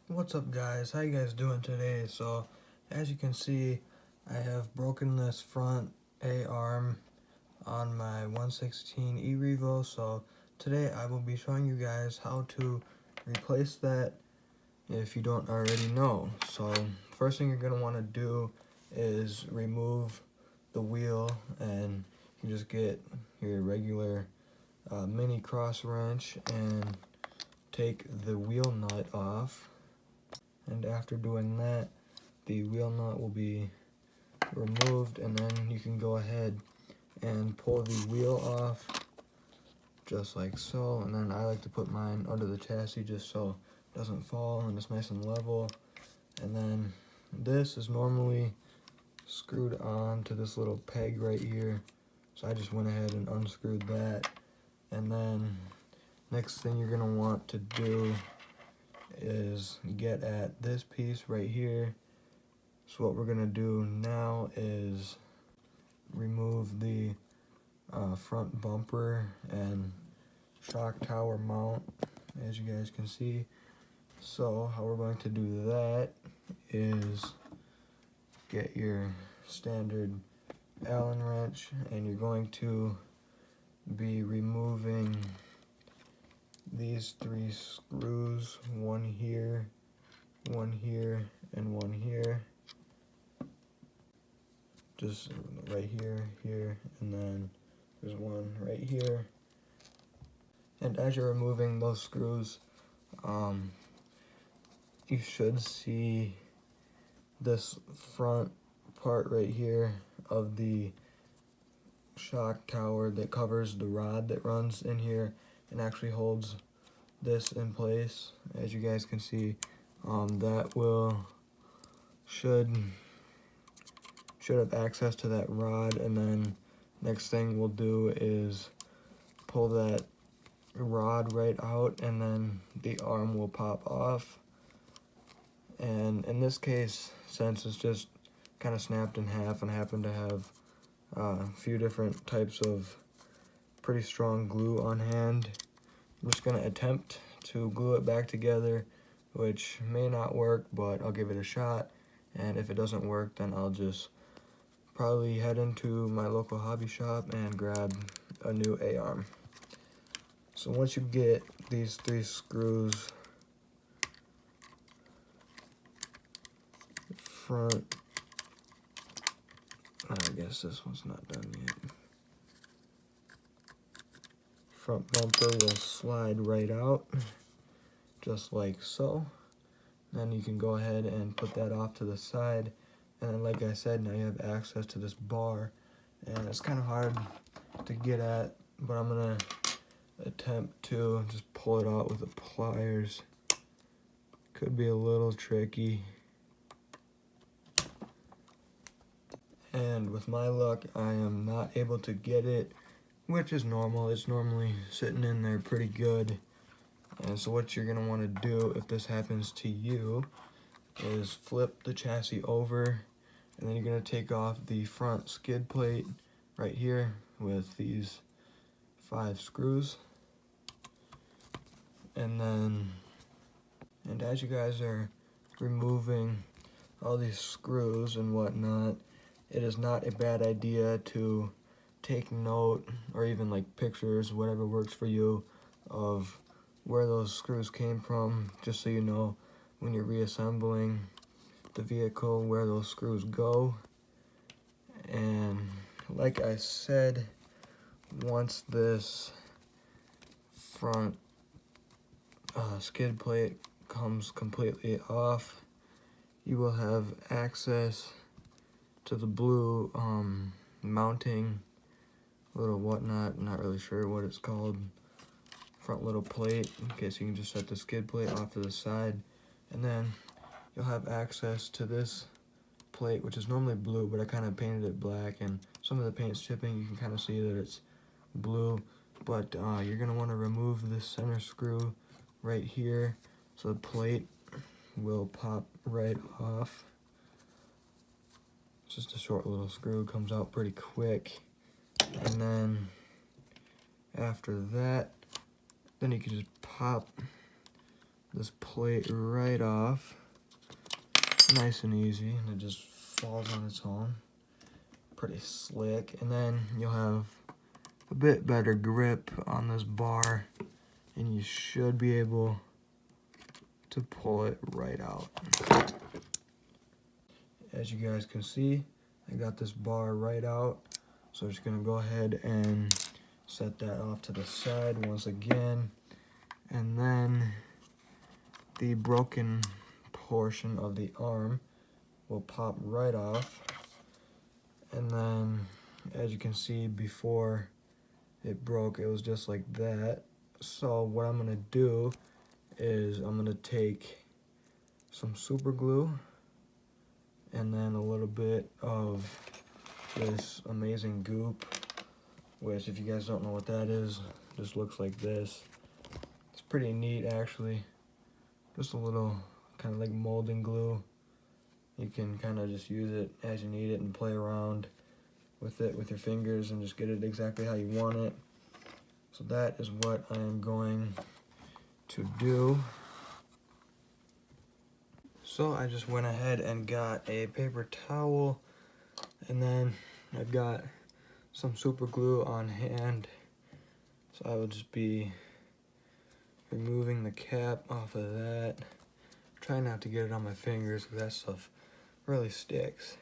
What's up, guys? How you guys doing today? So as you can see, I have broken this front A-arm on my 116 Erevo. So today I will be showing you guys how to replace that if you don't already know. So first thing you're going to want to do is remove the wheel, and you just get your regular mini cross wrench and take the wheel nut off. And after doing that, the wheel nut will be removed, and then you can go ahead and pull the wheel off just like so. And then I like to put mine under the chassis just so it doesn't fall and it's nice and level. And then this is normally screwed on to this little peg right here, so I just went ahead and unscrewed that. And then next thing you're gonna want to do is get at this piece right here. So what we're gonna do now is remove the front bumper and shock tower mount, as you guys can see. So how we're going to do that is get your standard Allen wrench, and you're going to be removing these 3 screws, one here, and one here. Just right here, and then there's one right here. And as you're removing those screws, you should see this front part right here of the shock tower that covers the rod that runs in here and actually holds this in place. As you guys can see, that should have access to that rod. And then next thing we'll do is pull that rod right out, and then the arm will pop off. And in this case, since it's just kind of snapped in half and I happen to have a few different types of pretty strong glue on hand, I'm just going to attempt to glue it back together, which may not work, but I'll give it a shot. And if it doesn't work, then I'll just probably head into my local hobby shop and grab a new A-arm. So once you get these 3 screws, front, I guess this one's not done yet. Front bumper will slide right out, just like so. Then you can go ahead and put that off to the side. And then, like I said, now you have access to this bar, and it's kind of hard to get at, but I'm gonna attempt to just pull it out with the pliers. Could be a little tricky. And with my luck, I am not able to get it, which is normal. It's normally sitting in there pretty good. And so what you're going to want to do if this happens to you is flip the chassis over, and then you're going to take off the front skid plate right here with these 5 screws. And as you guys are removing all these screws and whatnot, it is not a bad idea to take note, or even like pictures, whatever works for you, of where those screws came from, just so you know when you're reassembling the vehicle where those screws go. And like I said, once this front skid plate comes completely off, you will have access to the blue mounting little whatnot, not really sure what it's called, front little plate. Okay, so you can just set the skid plate off to the side, and then you'll have access to this plate, which is normally blue, but I kind of painted it black, and some of the paint's chipping. You can kind of see that it's blue, but you're going to want to remove this center screw right here, so the plate will pop right off. It's just a short little screw, comes out pretty quick. And then after that, then you can just pop this plate right off. Nice and easy, and it just falls on its own. Pretty slick. And then you'll have a bit better grip on this bar, and you should be able to pull it right out. As you guys can see, I got this bar right out, so I'm just gonna go ahead and set that off to the side once again, and then the broken portion of the arm will pop right off. And then, as you can see, before it broke, it was just like that. So what I'm gonna do is I'm gonna take some super glue and then a little bit of this amazing goop, which, if you guys don't know what that is, just looks like this. It's pretty neat, actually. Just a little kind of like molding glue. You can kind of just use it as you need it and play around with it with your fingers and just get it exactly how you want it. So that is what I am going to do. So I just went ahead and got a paper towel, and then I've got some super glue on hand. So I will just be removing the cap off of that. Try not to get it on my fingers because that stuff really sticks.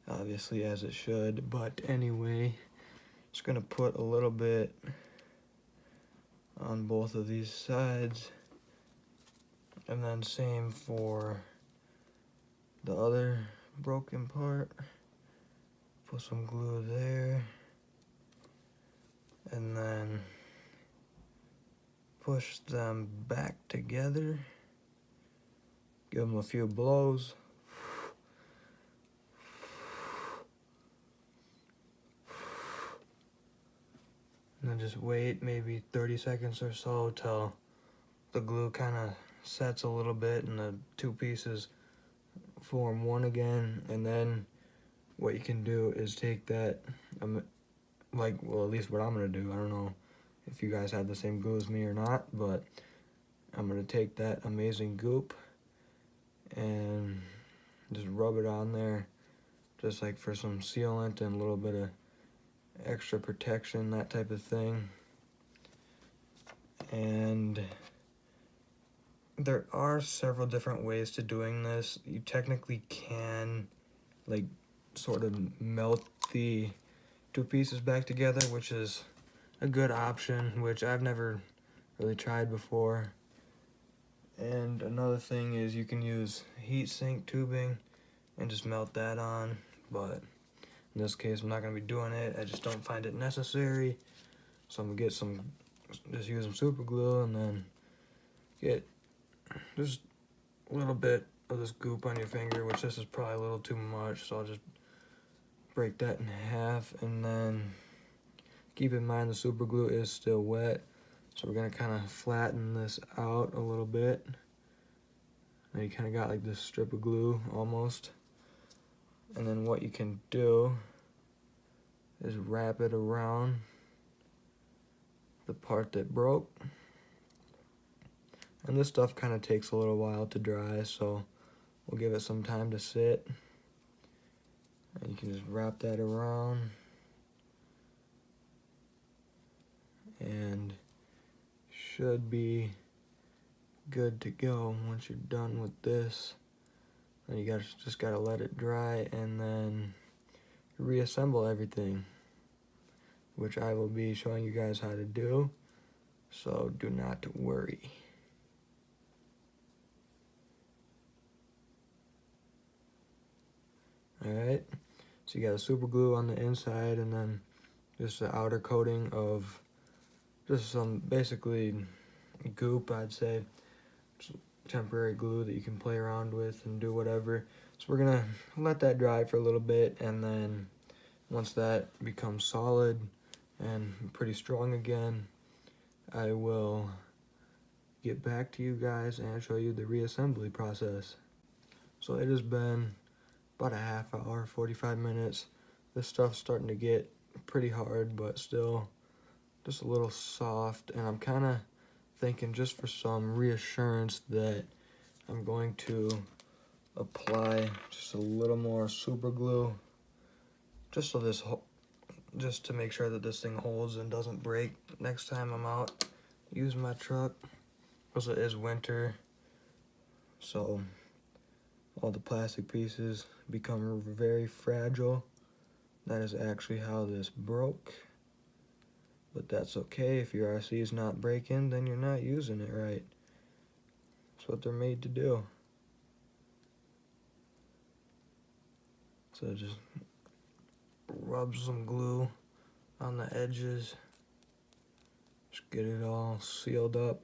Obviously, as it should, but anyway, just gonna put a little bit on both of these sides, and then same for the other broken part. Put some glue there, and then push them back together. Give them a few blows. And then just wait maybe 30 seconds or so till the glue kind of sets a little bit and the two pieces form one again. And then what you can do is take that, well, at least what I'm gonna do, I don't know if you guys have the same glue as me or not, but I'm gonna take that amazing goop and just rub it on there, just like for some sealant and a little bit of extra protection, that type of thing. And there are several different ways to doing this. You technically can like sort of melt the two pieces back together, which is a good option, which I've never really tried before. And another thing is you can use heat sink tubing and just melt that on, but in this case I'm not going to be doing it. I just don't find it necessary. So I'm going to just use some super glue and then get just a little bit of this goop on your finger, which this is probably a little too much, so I'll just break that in half. And then keep in mind the super glue is still wet, so we're going to kind of flatten this out a little bit. And you kind of got like this strip of glue almost. And then what you can do is wrap it around the part that broke. And this stuff kind of takes a little while to dry, so we'll give it some time to sit. And you can just wrap that around. And should be good to go once you're done with this. And you just gotta let it dry and then reassemble everything, which I will be showing you guys how to do, so do not worry. Alright, so you got a super glue on the inside and then just the outer coating of just some basically goop, I'd say. Just temporary glue that you can play around with and do whatever. So we're gonna let that dry for a little bit, and then once that becomes solid and pretty strong again, I will get back to you guys and show you the reassembly process. So it has been about a half hour, 45 minutes. This stuff's starting to get pretty hard, but still just a little soft, and I'm kind of thinking just for some reassurance that I'm going to apply just a little more super glue, just so just to make sure that this thing holds and doesn't break next time I'm out using my truck. Because it is winter, so all the plastic pieces become very fragile. That is actually how this broke. But that's okay. If your RC is not breaking, then you're not using it right. That's what they're made to do. So just rub some glue on the edges. Just get it all sealed up.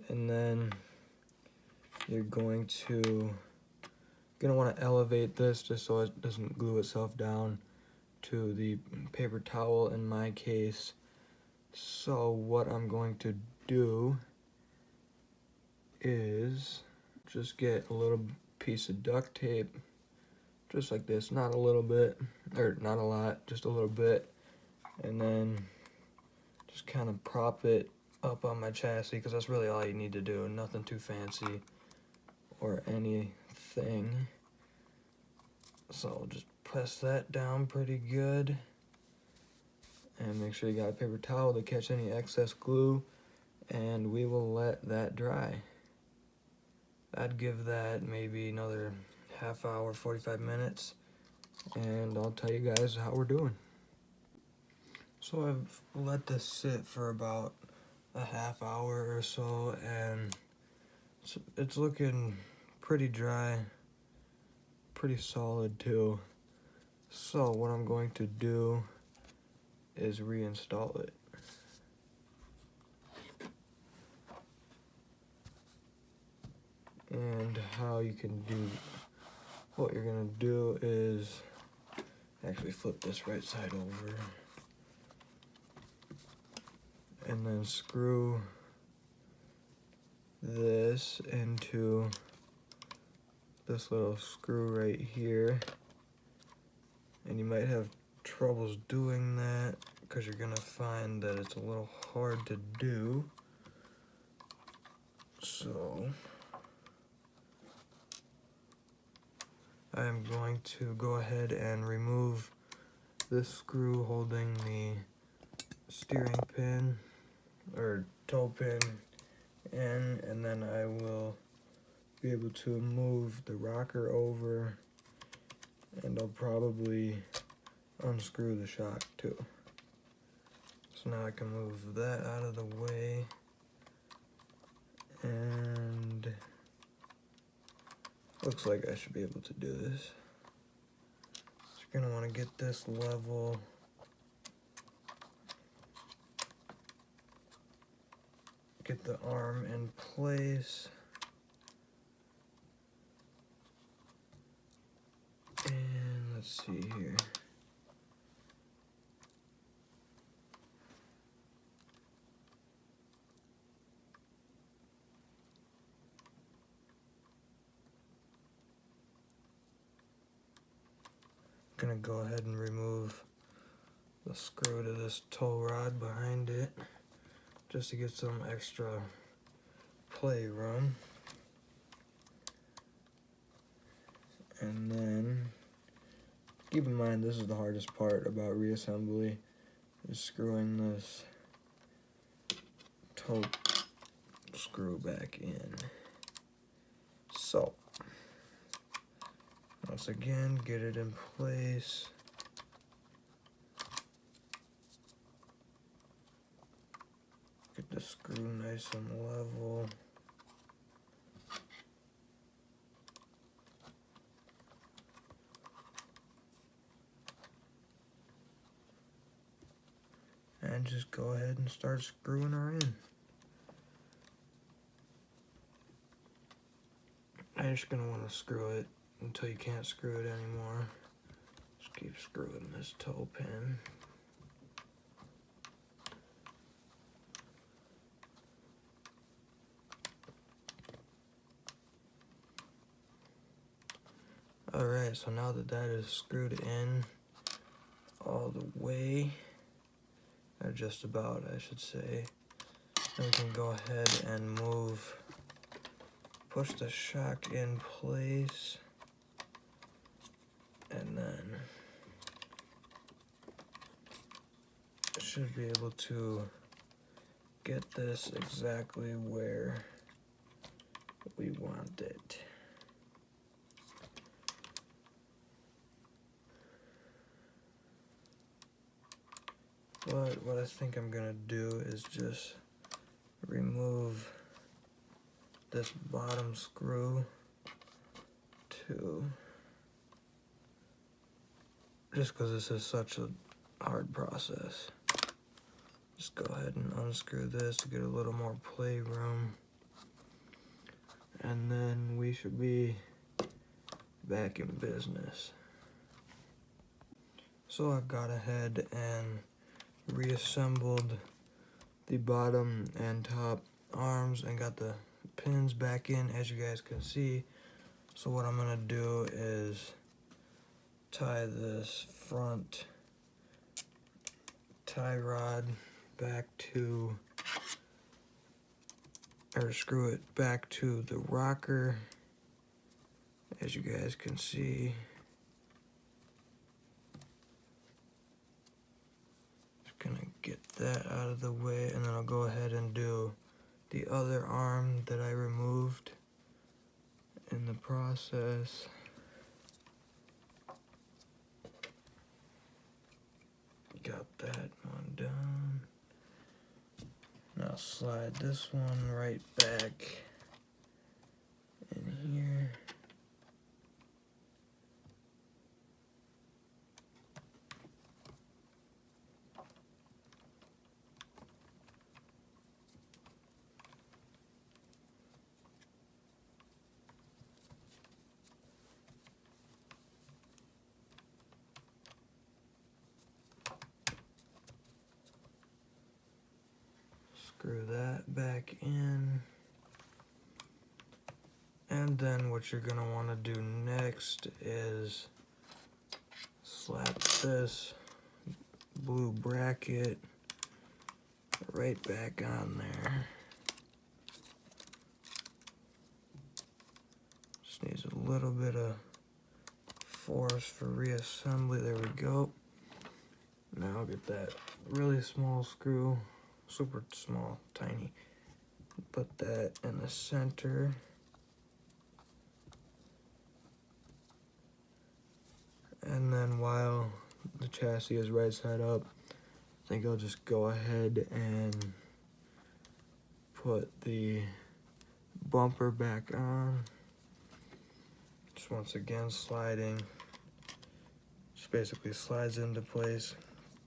And then you're gonna want to elevate this just so it doesn't glue itself down to the paper towel in my case. So what I'm going to do is just get a little piece of duct tape, just like this, not a little bit, or not a lot, just a little bit, and then just kind of prop it up on my chassis, because that's really all you need to do, nothing too fancy or anything. So just press that down pretty good, and make sure you got a paper towel to catch any excess glue, and we will let that dry. I'd give that maybe another half hour, 45 minutes, and I'll tell you guys how we're doing. So I've let this sit for about a half hour or so, and it's looking pretty dry, pretty solid too. So what I'm going to do is reinstall it. And how you can do, what you're gonna do is actually flip this right side over and then screw this into this little screw right here. And you might have troubles doing that because you're gonna find that it's a little hard to do. So I'm going to go ahead and remove this screw holding the steering pin or toe pin in, and then I will be able to move the rocker over, and I'll probably unscrew the shock too. So now I can move that out of the way, and looks like I should be able to do this. So you're gonna want to get this level. Get the arm in place. And let's see here. I'm gonna go ahead and remove the screw to this tow rod behind it, just to get some extra play room. And then keep in mind, this is the hardest part about reassembly, is screwing this toe screw back in. So once again, get it in place. Get the screw nice and level. And just go ahead and start screwing her in. I'm just gonna want to screw it until you can't screw it anymore. Just keep screwing this toe pin. Alright, so now that that is screwed in all the way, or just about, I should say. Then we can go ahead and push the shock in place, and then should be able to get this exactly where we want it. But what I think I'm gonna do is just remove this bottom screw too, just because this is such a hard process. Just go ahead and unscrew this to get a little more playroom, and then we should be back in business. So I've got ahead and reassembled the bottom and top arms and got the pins back in, as you guys can see. So what I'm gonna do is tie this front tie rod back to, or screw it back to the rocker, as you guys can see. Just gonna get that out of the way, and then I'll go ahead and do the other arm that I removed in the process. Got that one done. Now slide this one right back in here. Screw that back in. And then what you're gonna wanna do next is slap this blue bracket right back on there. Just needs a little bit of force for reassembly. There we go. Now I'll get that really small screw, super small, tiny. Put that in the center. And then while the chassis is right side up, I think I'll just go ahead and put the bumper back on. Just once again sliding. Just basically slides into place.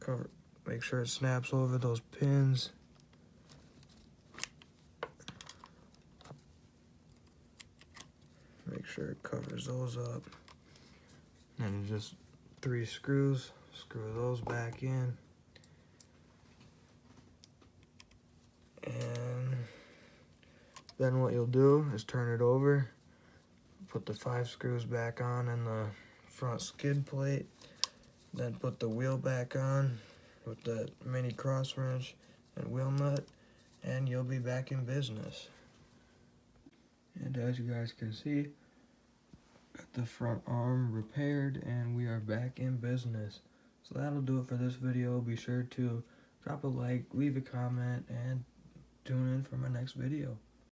Cover, make sure it snaps over those pins. Make sure it covers those up. And just 3 screws, screw those back in. And then what you'll do is turn it over, put the 5 screws back on in the front skid plate, then put the wheel back on with the mini cross wrench and wheel nut, and you'll be back in business. And as you guys can see, got the front arm repaired and we are back in business. So that'll do it for this video. Be sure to drop a like, leave a comment, and tune in for my next video.